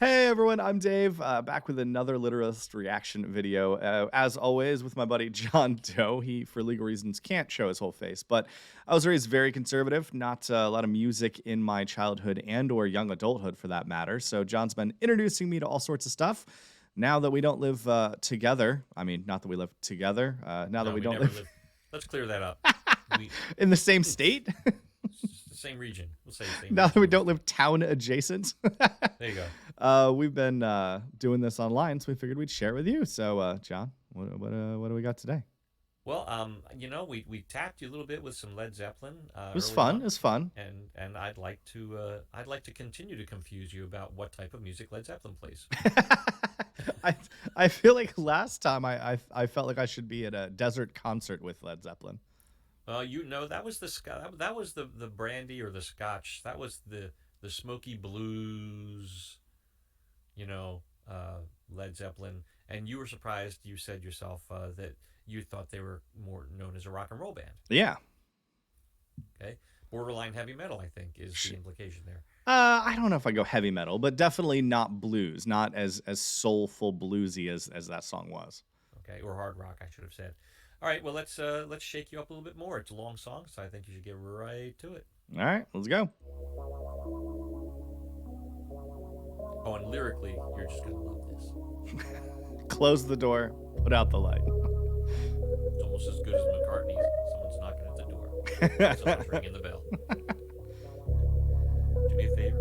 Hey everyone, I'm Dave, back with another Literalist reaction video. As always, with my buddy John Doe. He, for legal reasons, can't show his whole face, but I was raised very conservative, not a lot of music in my childhood and/or young adulthood for that matter. So John's been introducing me to all sorts of stuff. Now that we don't live together, I mean, not that we live together, now that No, we we don't never live lived. Let's clear that up. We in the same state, it's the same region. We'll say the same now that we region. don't live town adjacent. There you go. We've been doing this online, so we figured we'd share it with you. So, John, what do we got today? Well, we tapped you a little bit with some Led Zeppelin It was early fun. It on, was fun. and I'd like to continue to confuse you about what type of music Led Zeppelin plays. I I feel like last time I felt like I should be at a desert concert with Led Zeppelin. You know that was that was the brandy or the scotch. That was the smoky blues. You know, Led Zeppelin, and you were surprised. You said yourself that you thought they were more known as a rock and roll band. Yeah. Okay, borderline heavy metal, I think, is the implication there. I don't know if I go heavy metal, but definitely not blues, not as soulful bluesy as that song was. Okay, or hard rock, I should have said. All right, well let's shake you up a little bit more. It's a long song, so I think you should get right to it. All right, let's go. Oh, and lyrically, you're just gonna love this. Close the door, put out the light. It's almost as good as McCartney's. Someone's knocking at the door. Someone's ringing the bell. Do me a favor.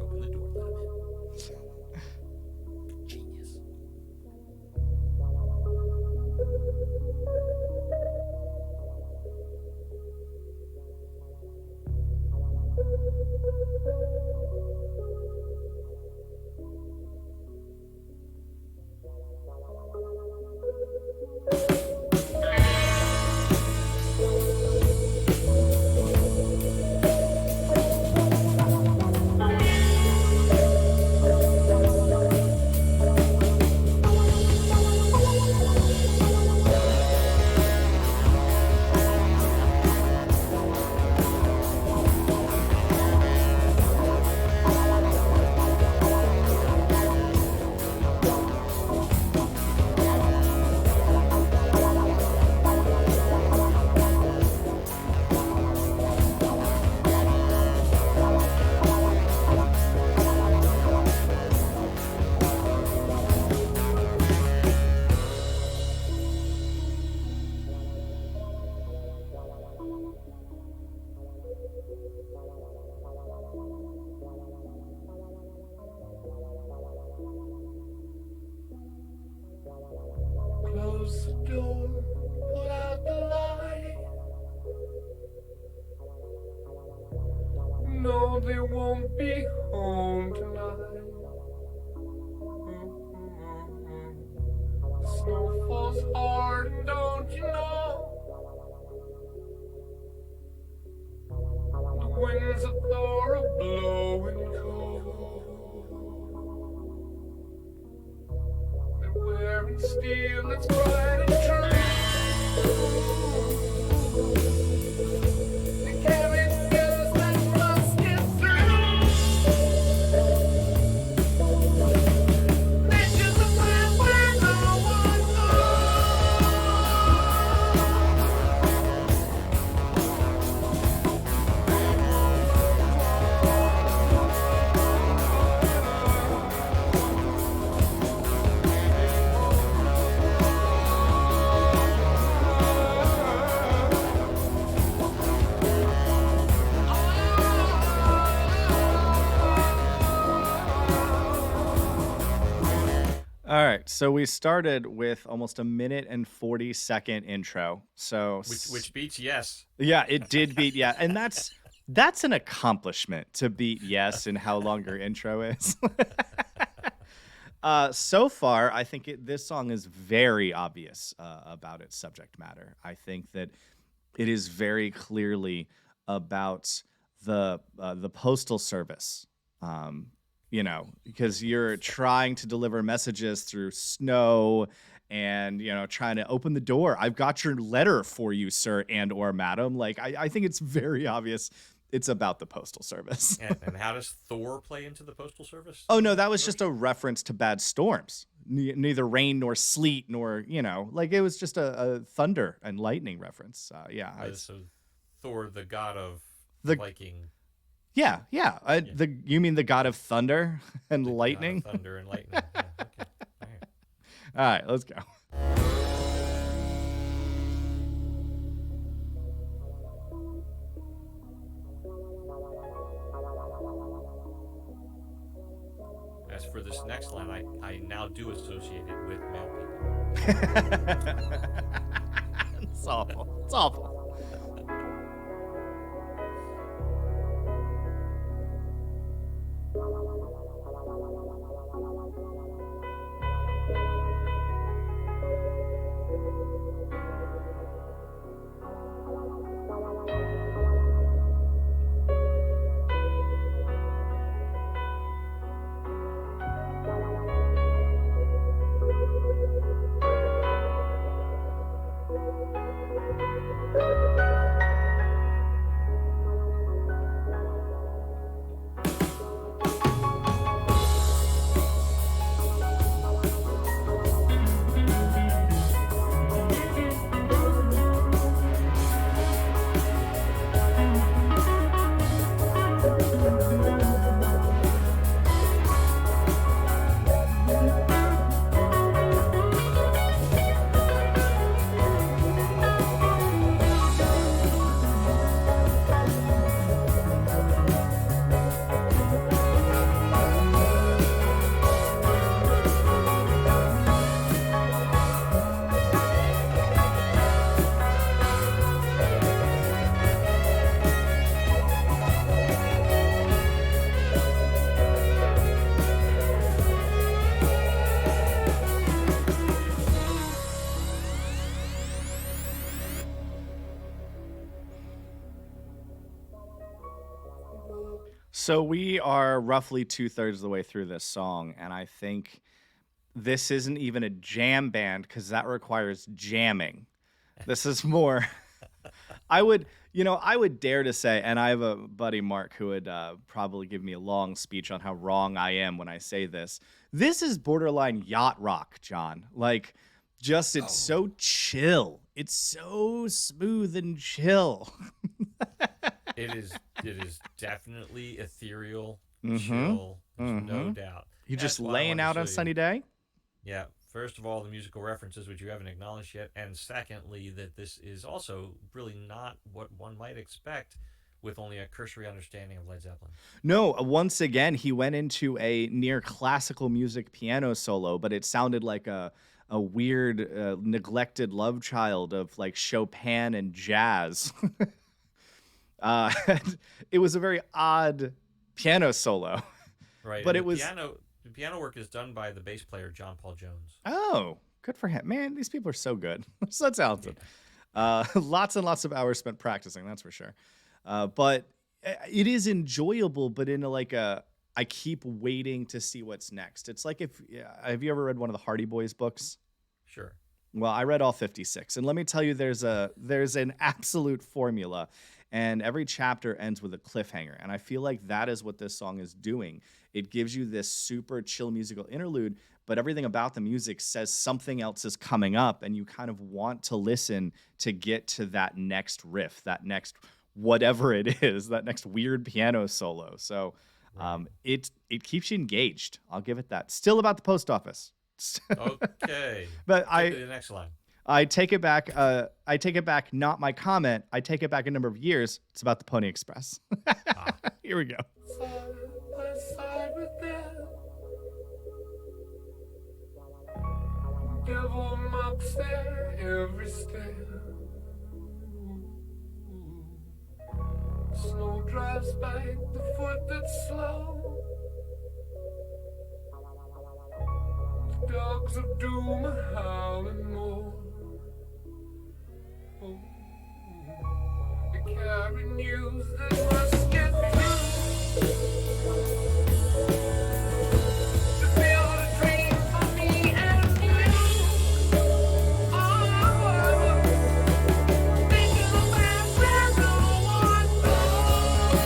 Open the door. Let him in. Genius. Close the door, put out the light. No, they won't be home tonight. The snow falls hard, and don't you know? The winds of Thor are blowing cold. They're wearing steel that's bright and true. They carry skills that must get through. They just a plan where no one All right, so we started with almost a minute and 40-second intro. So Which beats yes. yeah, it did beat yeah, and that's an accomplishment to beat yes in how long your intro is. So far, I think this song is very obvious about its subject matter. I think that it is very clearly about the postal service. Because you're trying to deliver messages through snow and trying to open the door. I've got your letter for you, sir and or madam. Like I think it's very obvious It's about the Postal Service. And how does Thor play into the Postal Service? Oh, no, that was just a reference to bad storms. Neither rain nor sleet nor, like it was just a thunder and lightning reference. So Thor, the god of The- Viking. Yeah. You mean the god of thunder and lightning? God of thunder and lightning. Yeah, okay. All right. All right, let's go. As for this next line, I now do associate it with male people. It's awful. It's awful. So we are roughly 2/3 of the way through this song, and I think this isn't even a jam band because that requires jamming. This is more. I would dare to say, and I have a buddy Mark who would probably give me a long speech on how wrong I am when I say this. This is borderline yacht rock, John. Like, just it's so chill. It's so smooth and chill. It is definitely ethereal, chill, there's no doubt. You just That's why I laying wanted to out on a show you. sunny day? Yeah. First of all, the musical references, which you haven't acknowledged yet, and secondly, that this is also really not what one might expect with only a cursory understanding of Led Zeppelin. No, once again, he went into a near classical music piano solo, but it sounded like a weird, neglected love child of like Chopin and jazz. It was a very odd piano solo. Right. But and it was the piano work is done by the bass player John Paul Jones. Oh, good for him. Man, these people are so good. So talented. Lots and lots of hours spent practicing, that's for sure. But it is enjoyable, but in I keep waiting to see what's next. It's like have you ever read one of the Hardy Boys books? Sure. Well, I read all 56, and let me tell you, there's an absolute formula, and every chapter ends with a cliffhanger, and I feel like that is what this song is doing. It gives you this super chill musical interlude, but everything about the music says something else is coming up, and you kind of want to listen to get to that next riff, that next whatever it is, that next weird piano solo. So it keeps you engaged. I'll give it that. Still about the post office. Okay. But Get to the next line. I take it back. I take it back. Not my comment. I take it back a number of years. It's about the Pony Express. Here we go. Side by side with them. Devil mocks their every step. Snow drives back the foot that's slow. The dogs of doom are howling more. Oh, they carry news that must get through. To build a dream for me and you. Oh, thinking about where no one goes.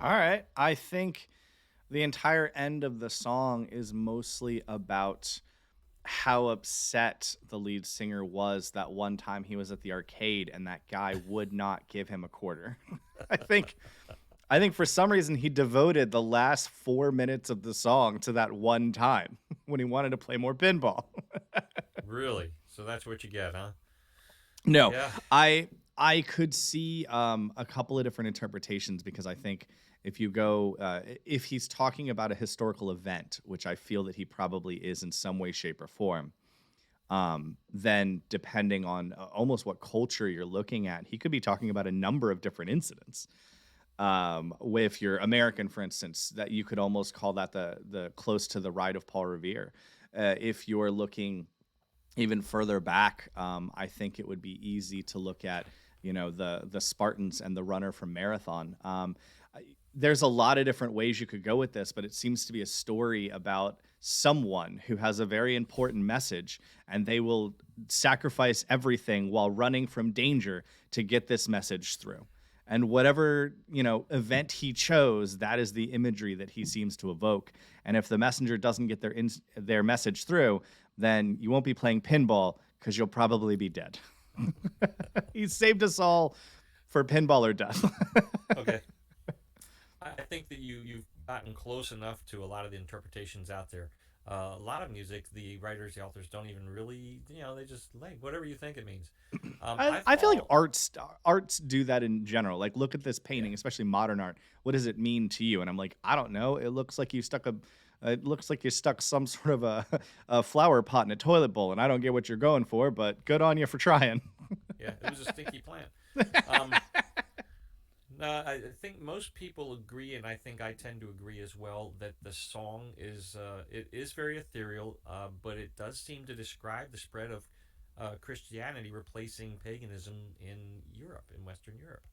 All right. I think the entire end of the song is mostly about how upset the lead singer was that one time he was at the arcade and that guy would not give him a quarter. I think I think for some reason he devoted the last 4 minutes of the song to that one time when he wanted to play more pinball. Really? So that's what you get, huh? No, Yeah. I could see a couple of different interpretations because I think if you go if he's talking about a historical event, which I feel that he probably is in some way, shape, or form, then depending on almost what culture you're looking at, he could be talking about a number of different incidents. If you're American, for instance, that you could almost call that the close to the ride of Paul Revere. If you're looking even further back, I think it would be easy to look at, the Spartans and the runner from Marathon. There's a lot of different ways you could go with this, but it seems to be a story about someone who has a very important message, and they will sacrifice everything while running from danger to get this message through. And whatever event he chose, that is the imagery that he seems to evoke. And if the messenger doesn't get their message through, then you won't be playing pinball because you'll probably be dead. He saved us all for pinball or death. Okay. I think that you've gotten close enough to a lot of the interpretations out there. A lot of music, the writers, the authors don't even really, they just like whatever you think it means. I feel like arts do that in general. Like, look at this Yeah, painting, especially modern art. What does it mean to you? And I'm like, I don't know. It looks like you stuck some sort of a flower pot in a toilet bowl, and I don't get what you're going for, but good on you for trying. yeah, it was a stinky plant. Um, no, I think most people agree, and I think I tend to agree as well that the song is it is very ethereal, but it does seem to describe the spread of Christianity replacing paganism in Europe, in Western Europe.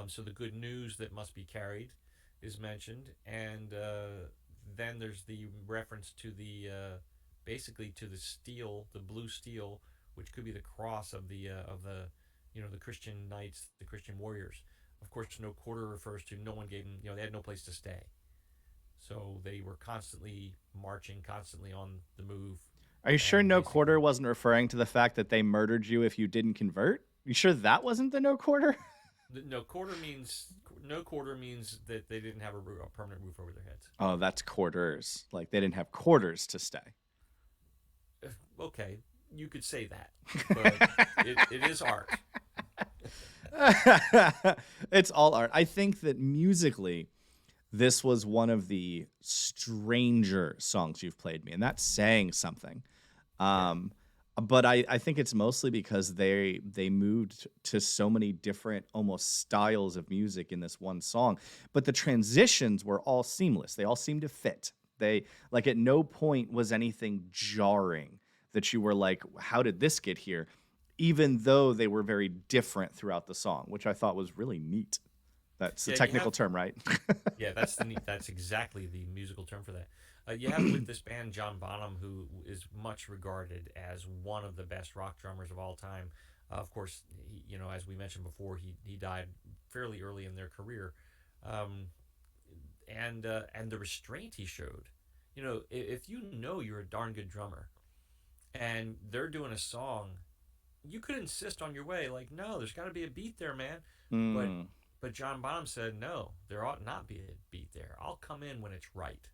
So the good news that must be carried is mentioned, and then there's the reference to the basically to the steel, the blue steel, which could be the cross of the the Christian knights, the Christian warriors. Of course, no quarter refers to no one gave them, they had no place to stay, so they were constantly marching, constantly on the move, Are you sure and no quarter basically wasn't referring to the fact that they murdered you if you didn't convert? You sure that wasn't the no quarter? no quarter means that they didn't have a permanent roof over their heads. Oh, that's quarters. Like they didn't have quarters to stay. Okay, you could say that, but it is art. It's all art. I think that musically, this was one of the stranger songs you've played me, and that's saying something. Yeah, Um, but I think it's mostly because they moved to so many different almost styles of music in this one song. But the transitions were all seamless. They all seemed to fit. They like at no point was anything jarring that you were like, how did this get here? Even though they were very different throughout the song, which I thought was really neat. That's the yeah. You technical have term, right? Yeah, that's exactly the musical term for that. You have with this band John Bonham, who is much regarded as one of the best rock drummers of all time. Of course, as we mentioned before, he died fairly early in their career, um, and the restraint he showed. If you know you're a darn good drummer, and they're doing a song, you could insist on your way, like, no, there's got to be a beat there, man. But Mm. but John Bonham said, no, there ought not be a beat there. I'll come in when it's right.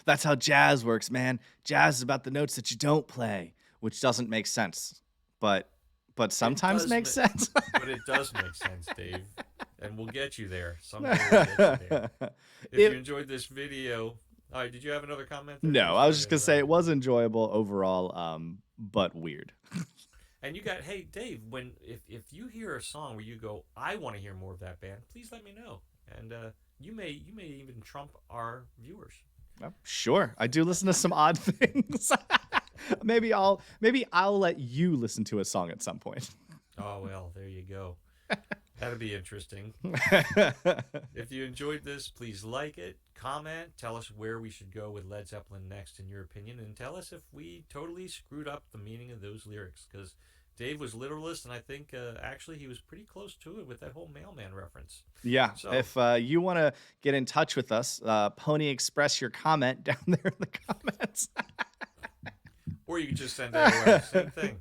That's how jazz works, man. Jazz is about the notes that you don't play, which doesn't make sense, but It sometimes does, makes sense. but it does make sense, Dave. And we'll get you there. Someday we'll get you there. If you it enjoyed this video, all right, did you have another comment there? No, I'm I was sorry to just gonna say interrupt it you. was enjoyable overall, but weird. And hey, Dave, if you hear a song where you go, I want to hear more of that band, please let me know. And you may even trump our viewers. Sure, I do listen to some odd things. Maybe I'll let you listen to a song at some point. Oh well, there you go. That'd be interesting. If you enjoyed this, please like it, comment, tell us where we should go with Led Zeppelin next in your opinion, and tell us if we totally screwed up the meaning of those lyrics. Because Dave was literalist, and I think actually he was pretty close to it with that whole mailman reference. Yeah. So, If you want to get in touch with us, Pony Express your comment down there in the comments. or you could just send it anywhere. Same thing.